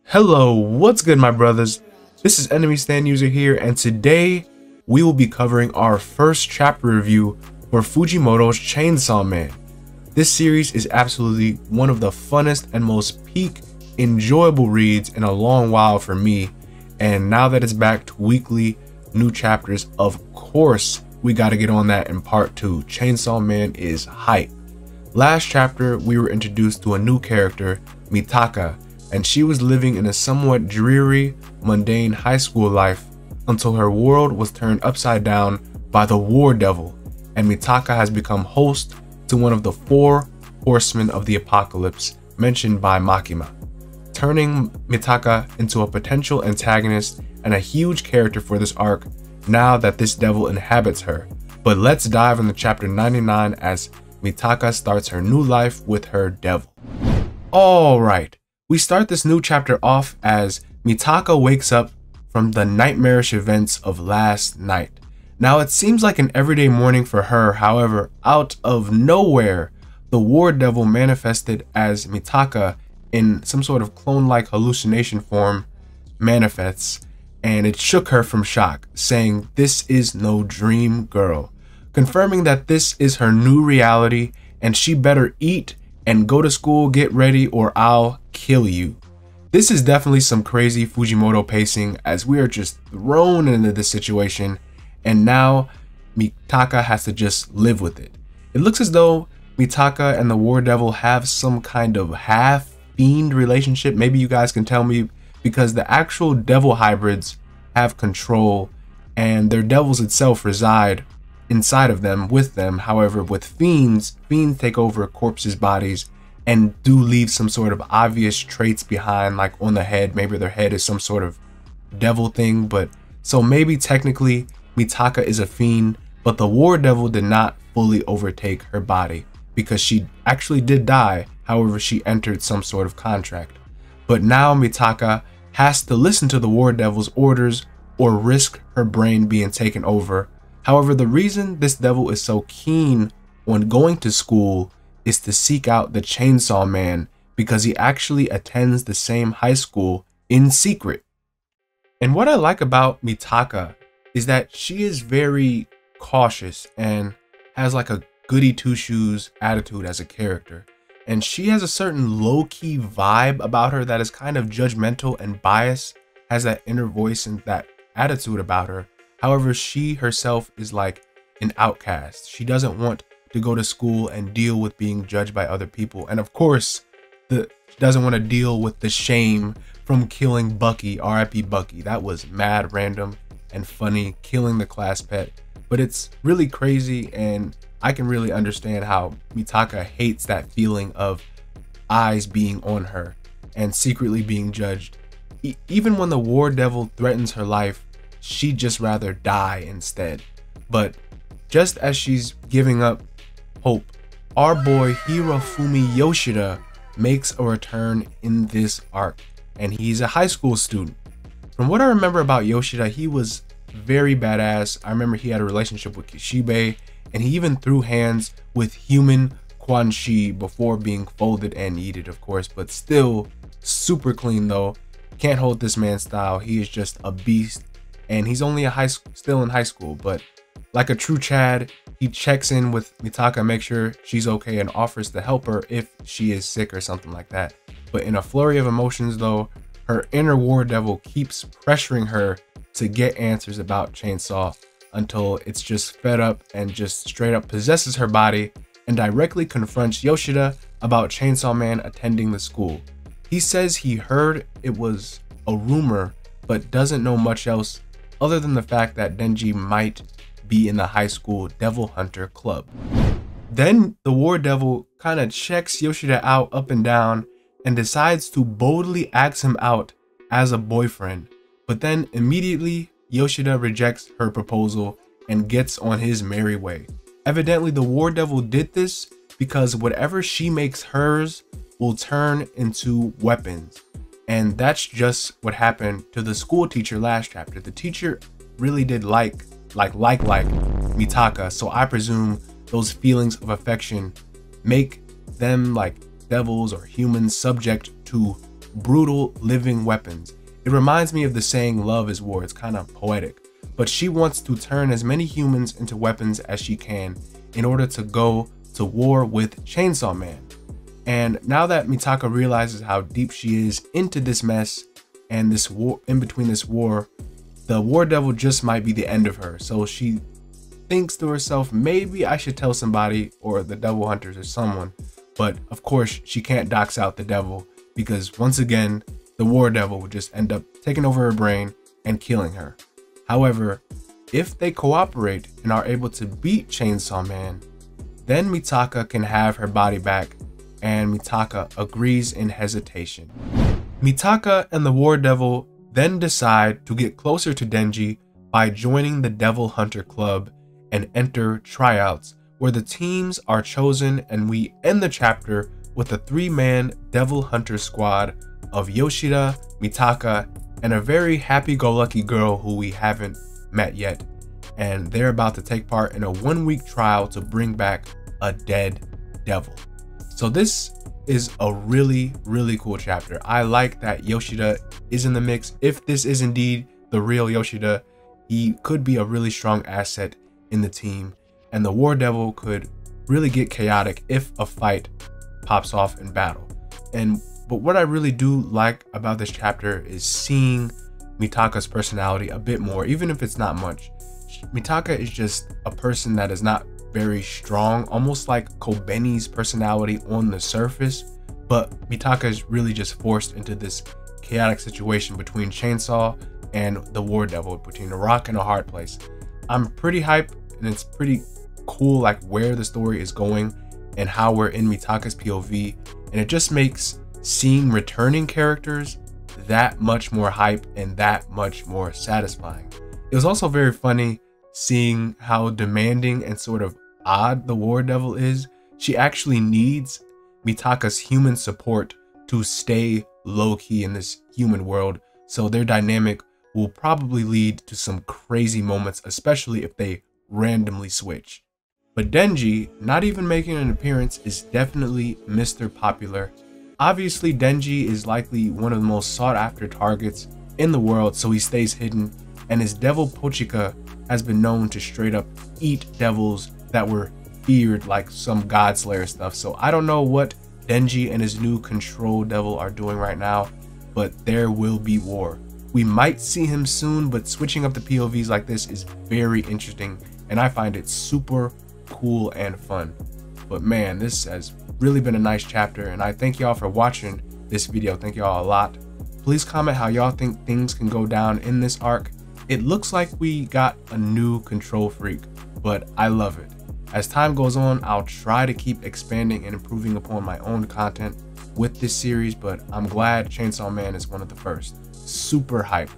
Hello, what's good my brothers? This is Enemy Stand User here, and today we will be covering our first chapter review for Fujimoto's Chainsawman. This series is absolutely one of the funnest and most peak enjoyable reads in a long while for me, and now that it's back to weekly new chapters, of course we got to get on that in part 2. Chainsawman is hype. Last chapter we were introduced to a new character, Mitakis, and she was living in a somewhat dreary, mundane high school life until her world was turned upside down by the War Devil, and Mitakis has become host to one of the 4 horsemen of the apocalypse mentioned by Makima, turning Mitakis into a potential antagonist and a huge character for this arc now that this devil inhabits her. But let's dive into chapter 99 as Mitakis starts her new life with her devil. Alright. We start this new chapter off as Mitakis wakes up from the nightmarish events of last night. Now it seems like an everyday morning for her, however, out of nowhere, the War Devil manifested as Mitakis in some sort of clone-like hallucination form manifests, and it shook her from shock, saying this is no dream, girl, confirming that this is her new reality and she better eat and go to school, get ready, or I'll kill you. This is definitely some crazy Fujimoto pacing as we are just thrown into this situation and now Mitakis has to just live with it. It looks as though Mitakis and the War Devil have some kind of half-fiend relationship. Maybe you guys can tell me, because the actual devil hybrids have control and their devils itself reside inside of them with them. However, with fiends take over corpses' bodies and do leave some sort of obvious traits behind, like on the head. Maybe their head is some sort of devil thing, but so maybe technically Mitakis is a fiend, but the War Devil did not fully overtake her body because she actually did die. However, she entered some sort of contract, but now Mitakis has to listen to the War Devil's orders or risk her brain being taken over. However, the reason this devil is so keen on going to school is to seek out the Chainsawman because he actually attends the same high school in secret. And what I like about Mitakis is that she is very cautious and has like a goody two-shoes attitude as a character. And she has a certain low-key vibe about her that is kind of judgmental and biased, has that inner voice and that attitude about her. However, she herself is like an outcast. She doesn't want to go to school and deal with being judged by other people. And of course, she doesn't want to deal with the shame from killing Bucky, RIP Bucky. That was mad random and funny, killing the class pet. But it's really crazy, and I can really understand how Mitakis hates that feeling of eyes being on her and secretly being judged. Even when the War Devil threatens her life, she'd just rather die instead. But just as she's giving up hope, our boy Hirofumi Yoshida makes a return in this arc, and he's a high school student. From what I remember about Yoshida, he was very badass. I remember he had a relationship with Kishibe, and he even threw hands with human Quan Chi before being folded and eaten, of course, but still super clean though. Can't hold this man's style. He is just a beast. And he's only still in high school, but like a true Chad, he checks in with Mitakis, make sure she's okay, and offers to help her if she is sick or something like that. But in a flurry of emotions though, her inner War Devil keeps pressuring her to get answers about Chainsaw until it's just fed up and just straight up possesses her body and directly confronts Yoshida about Chainsawman attending the school. He says he heard it was a rumor, but doesn't know much else other than the fact that Denji might be in the high school Devil Hunter Club. Then the War Devil kind of checks Yoshida out up and down and decides to boldly ask him out as a boyfriend. But then immediately Yoshida rejects her proposal and gets on his merry way. Evidently the War Devil did this because whatever she makes hers will turn into weapons. And that's just what happened to the school teacher last chapter. The teacher really did like Mitakis, so I presume those feelings of affection make them like devils or humans subject to brutal living weapons. It reminds me of the saying love is war. It's kind of poetic, but she wants to turn as many humans into weapons as she can in order to go to war with Chainsawman. And now that Mitaka realizes how deep she is into this mess and this war, in between this war, the war devil just might be the end of her. So she thinks to herself, maybe I should tell somebody, or the devil hunters or someone. But of course she can't dox out the devil, because once again, the war devil would just end up taking over her brain and killing her. However, if they cooperate and are able to beat Chainsawman, then Mitaka can have her body back, and Mitaka agrees in hesitation. Mitaka and the war devil then decide to get closer to Denji by joining the Devil Hunter Club and enter tryouts, where the teams are chosen, and we end the chapter with a 3-man Devil Hunter squad of Yoshida, Mitaka, and a very happy-go-lucky girl who we haven't met yet. And they're about to take part in a 1-week trial to bring back a dead devil. So this is a really cool chapter. I like that Yoshida is in the mix. If this is indeed the real Yoshida, he could be a really strong asset in the team, and the war devil could really get chaotic if a fight pops off in battle. But what I really do like about this chapter is seeing Mitaka's personality a bit more, even if it's not much. Mitaka is just a person that is not very strong, almost like Kobeni's personality on the surface, but Mitaka is really just forced into this chaotic situation between Chainsaw and the war devil, between a rock and a hard place. I'm pretty hyped, and it's pretty cool like where the story is going and how we're in Mitaka's POV, and it just makes seeing returning characters that much more hype and that much more satisfying. It was also very funny seeing how demanding and sort of odd the war devil is. She actually needs Mitaka's human support to stay low-key in this human world, so their dynamic will probably lead to some crazy moments, especially if they randomly switch. But Denji, not even making an appearance, is definitely Mr. Popular. Obviously, Denji is likely one of the most sought-after targets in the world, so he stays hidden, and his devil Pochika has been known to straight up eat devils that were feared, like some god slayer stuff. So I don't know what Denji and his new control devil are doing right now, but there will be war. We might see him soon, but switching up the POVs like this is very interesting, and I find it super cool and fun. But man, this has really been a nice chapter, and I thank y'all for watching this video. Thank y'all a lot. Please comment how y'all think things can go down in this arc. It looks like we got a new control freak, but I love it. As time goes on, I'll try to keep expanding and improving upon my own content with this series, but I'm glad Chainsawman is one of the first. Super hype.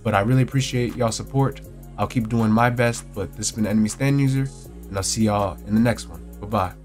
But I really appreciate y'all support. I'll keep doing my best, but this has been Enemy Stand User, and I'll see y'all in the next one. Bye-bye.